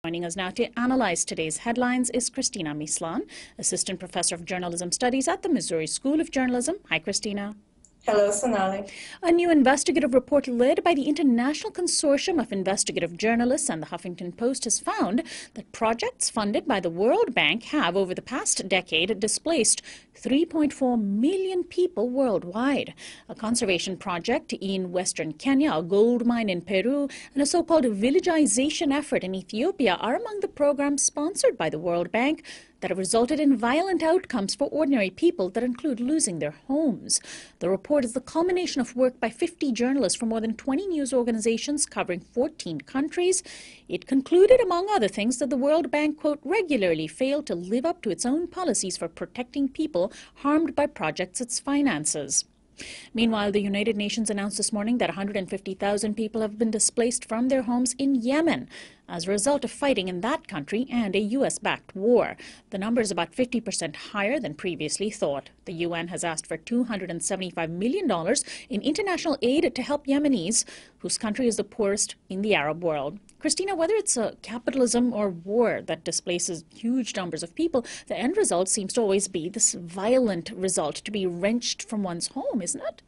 Joining us now to analyze today's headlines is Cristina Mislan, Assistant Professor of Journalism Studies at the Missouri School of Journalism. Hi, Cristina. Hello, Sonali. A new investigative report led by the International Consortium of Investigative Journalists and the Huffington Post has found that projects funded by the World Bank have, over the past decade, displaced 3.4 million people worldwide. A conservation project in western Kenya, a gold mine in Peru, and a so-called villagization effort in Ethiopia are among the programs sponsored by the World Bank that have resulted in violent outcomes for ordinary people that include losing their homes. The report is the culmination of work by 50 journalists from more than 20 news organizations covering 14 countries. It concluded, among other things, that the World Bank, quote, regularly failed to live up to its own policies for protecting people harmed by projects it finances. Meanwhile, the United Nations announced this morning that 150,000 people have been displaced from their homes in Yemen as a result of fighting in that country and a U.S.-backed war. The number is about 50% higher than previously thought. The UN has asked for $275 million in international aid to help Yemenis, whose country is the poorest in the Arab world. Cristina, whether it's capitalism or war that displaces huge numbers of people, the end result seems to always be this violent result, to be wrenched from one's home, isn't it?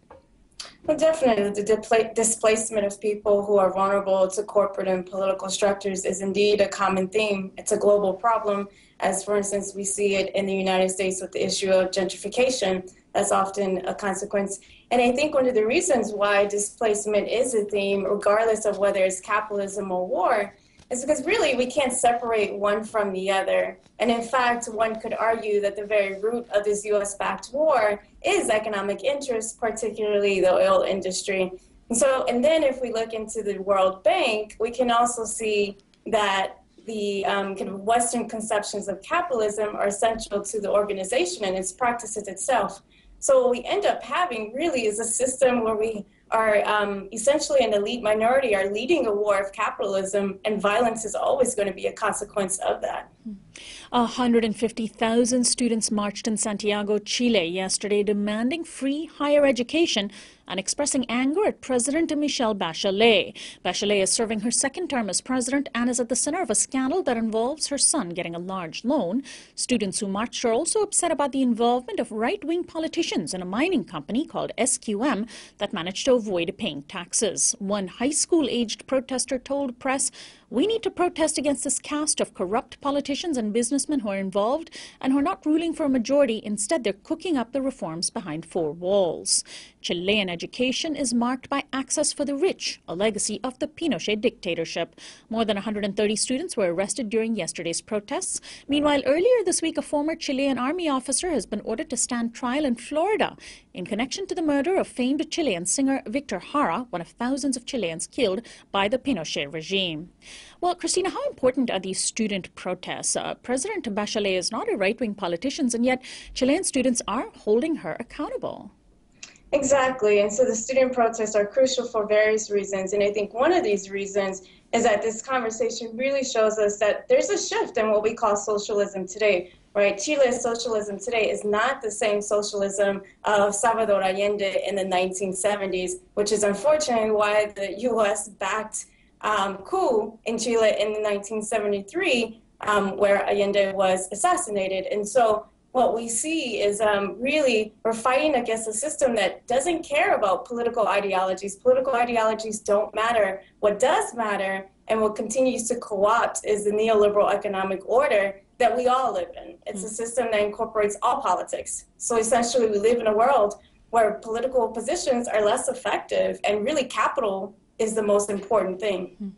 Well, definitely, the displacement of people who are vulnerable to corporate and political structures is indeed a common theme. It's a global problem, as, for instance, we see it in the United States with the issue of gentrification. That's often a consequence. And I think one of the reasons why displacement is a theme, regardless of whether it's capitalism or war, is because really we can't separate one from the other. And in fact, one could argue that the very root of this US-backed war is economic interest, particularly the oil industry. And then if we look into the World Bank, we can also see that the kind of Western conceptions of capitalism are essential to the organization and its practices itself. So what we end up having really is a system where we are essentially an elite minority are leading a war of capitalism, and violence is always going to be a consequence of that. 150,000 students marched in Santiago, Chile yesterday demanding free higher education and expressing anger at President Michelle Bachelet. Bachelet is serving her second term as president and is at the center of a scandal that involves her son getting a large loan. Students who marched are also upset about the involvement of right-wing politicians in a mining company called SQM that managed to avoid paying taxes. One high school-aged protester told press, "We need to protest against this caste of corrupt politicians and businessmen who are involved and who are not ruling for a majority. Instead, they're cooking up the reforms behind four walls." Chilean education is marked by access for the rich, a legacy of the Pinochet dictatorship. More than 130 students were arrested during yesterday's protests. Meanwhile, earlier this week, a former Chilean army officer has been ordered to stand trial in Florida in connection to the murder of famed Chilean singer Victor Jara, one of thousands of Chileans killed by the Pinochet regime. Well, Cristina, how important are these student protests? President Bachelet is not a right-wing politician, and yet Chilean students are holding her accountable. Exactly. And so the student protests are crucial for various reasons. And I think one of these reasons is that this conversation really shows us that there's a shift in what we call socialism today, right? Chile's socialism today is not the same socialism of Salvador Allende in the 1970s, which is unfortunately why the U.S.-backed coup in Chile in 1973, where Allende was assassinated. And so what we see is really we're fighting against a system that doesn't care about political ideologies. Political ideologies don't matter. What does matter and what continues to co-opt is the neoliberal economic order that we all live in. It's a system that incorporates all politics. So essentially we live in a world where political positions are less effective and really capital is the most important thing.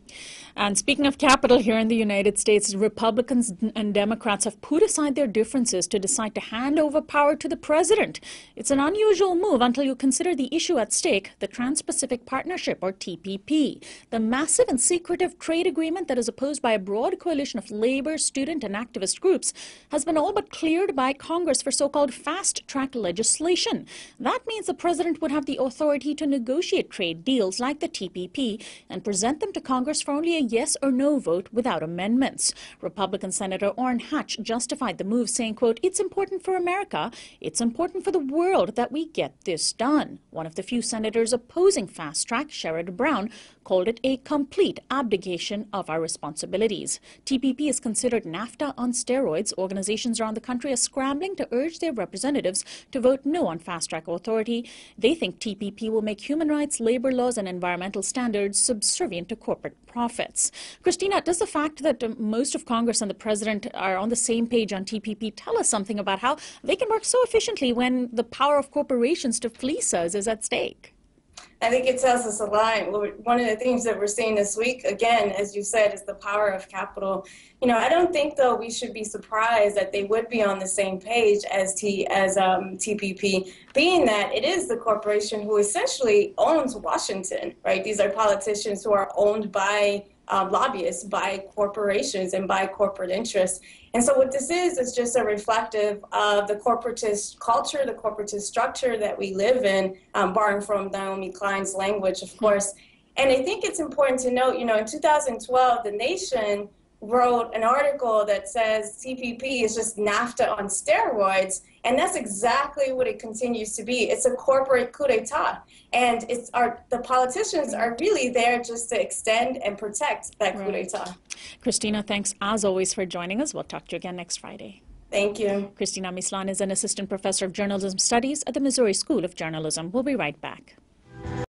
And speaking of capital, here in the United States, Republicans and Democrats have put aside their differences to decide to hand over power to the president. It's an unusual move until you consider the issue at stake, the Trans-Pacific Partnership, or TPP, the massive and secretive trade agreement that is opposed by a broad coalition of labor, student, and activist groups, has been all but cleared by Congress for so-called fast-track legislation. That means the president would have the authority to negotiate trade deals like the TPP and present them to Congress for only a yes or no vote without amendments. Republican Senator Orrin Hatch justified the move, saying, quote, "It's important for America. It's important for the world that we get this done." One of the few senators opposing fast track, Sherrod Brown, called it a complete abdication of our responsibilities. TPP is considered NAFTA on steroids. Organizations around the country are scrambling to urge their representatives to vote no on fast-track authority. They think TPP will make human rights, labor laws, and environmental standards subservient to corporate profits. Cristina, does the fact that most of Congress and the president are on the same page on TPP tell us something about how they can work so efficiently when the power of corporations to fleece us is at stake? I think it tells us a lot. One of the themes that we're seeing this week, again, as you said, is the power of capital. I don't think, though, we should be surprised that they would be on the same page as TPP, being that it is the corporation who essentially owns Washington, right? These are politicians who are owned by lobbyists, by corporations, and by corporate interests. And so what this is just a reflective of the corporatist culture, the corporatist structure that we live in, borrowing from Naomi Klein's language, of course. And I think it's important to note, in 2012, The Nation wrote an article that says TPP is just NAFTA on steroids, and that's exactly what it continues to be. It's a corporate coup d'etat, and the politicians are really there just to extend and protect that coup d'etat. Cristina, thanks as always for joining us. We'll talk to you again next Friday. Thank you. Cristina Mislan is an assistant professor of journalism studies at the Missouri School of Journalism. We'll be right back.